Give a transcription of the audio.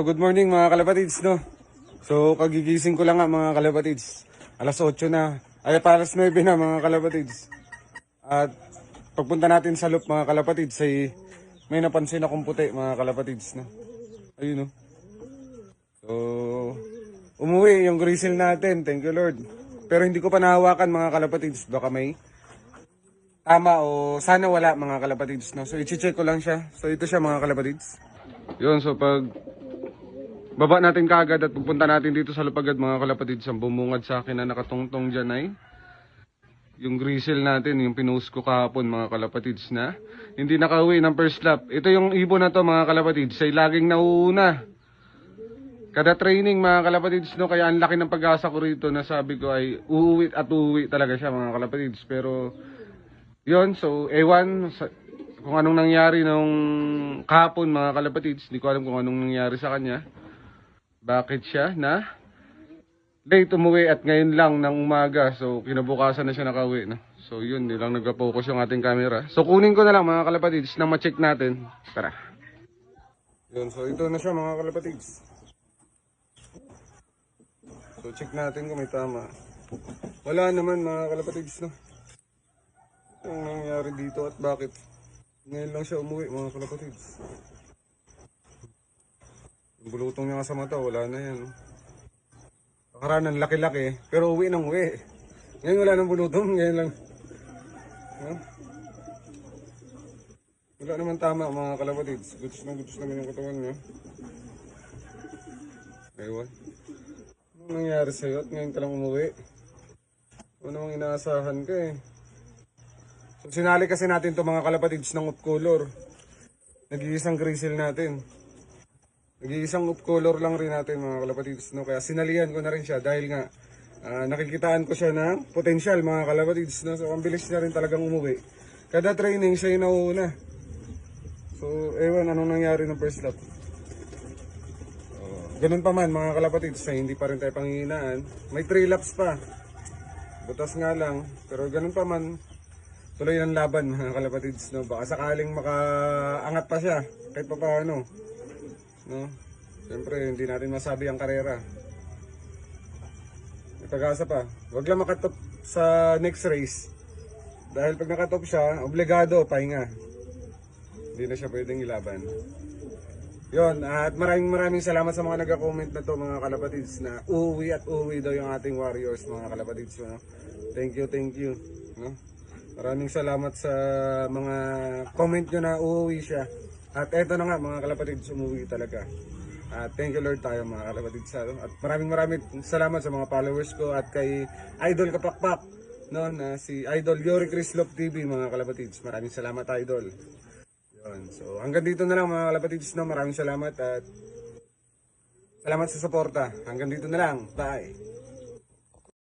Good morning mga kalapatids, no? So kagigising ko lang nga mga kalapatids. Alas 8 na. Ay para alas 9 na mga kalapatids. At pagpunta natin sa loop mga kalapatids ay may napansin akong puti mga kalapatids, no? Ayun, no? So umuwi yung grizzle natin, thank you Lord. Pero hindi ko pa nahawakan mga kalapatids. Baka may tama o sana wala mga kalapatids, no? So i-check ko lang siya. So ito siya mga kalapatids. Yun, so pag baba natin kaagad at pupunta natin dito sa Lupagad mga kalapatids. Ang bumungad sa akin na nakatungtong dyan ay yung grizzle natin, yung pinost ko kahapon mga kalapatids na hindi nakauwi ng first lap. Ito yung ibon na to mga kalapatids ay laging nauuna kada training mga kalapatids, no? Kaya ang laki ng pag-asa ko rito na sabi ko ay uuwi at uuwi talaga siya mga kalapatids. Pero yun, so ewan kung anong nangyari nung kahapon mga kalapatids. Hindi ko alam kung anong nangyari sa kanya. Bakit siya na late umuwi at ngayon lang ng umaga. So kinabukasan na siya nakauwi, no? So yun, hindi lang nagka-focus yung ating camera. So kunin ko na lang mga kalapatids na ma-check natin. Tara. Yun, so ito na siya mga kalapatids. So check natin kung may tama. Wala naman mga kalapatids, no? Ang nangyari dito at bakit ngayon lang siya umuwi mga kalapatids. Yung bulutong niya sa mata, wala na yan. Nakaranan, laki-laki, pero uwi nang uwi. Ngayon wala nang bulutong, ngayon lang. Huh? Wala naman tama mga kalapatids. Gutos naman yung katawan niya. Ewan. Anong nangyari sa'yo at ngayon ka lang umuwi? Ano namang inaasahan ka eh. So sinali kasi natin to mga kalapatids ng off color. Nag-iisang grizzle natin. Nag-iisang off color lang rin natin mga kalapatids, no? Kaya sinalihan ko na rin siya dahil nga nakikitaan ko siya ng potential mga kalapatids, no? So ang bilis niya rin talagang umuwi. Kada training siya yung nauuna. So ewan anong nangyari ng first lap. Ganun pa man mga kalapatids, hindi pa rin tayo panghihinaan. May 3 laps pa. Butas nga lang, pero ganun pa man tuloy ng laban mga kalapatids, no? Baka sakaling makaangat pa siya kahit pa paano, no? Siyempre hindi natin masabi ang karera. May pag-asa pa. Wag lang makatop sa next race. Dahil pag nakatop siya, obligado pahinga. Hindi na siya pwedeng ilaban. Yon, at maraming salamat sa mga nagka-comment na to mga kalapatids na uuwi at uuwi daw yung ating warriors mga kalapatids, no? Thank you, no? Maraming salamat sa mga comment nyo na uuwi siya. At eto na nga mga kalapatids, umuwi talaga. At thank you Lord tayo mga kalapatids. At maraming salamat sa mga followers ko at kay Idol Kapakpak, no, na si Idol Yori Chris Love TV mga kalapatids. Maraming salamat Idol. Yun. So hanggang dito na lang mga kalapatids, no. Maraming salamat at salamat sa suporta. Hanggang dito na lang. Bye.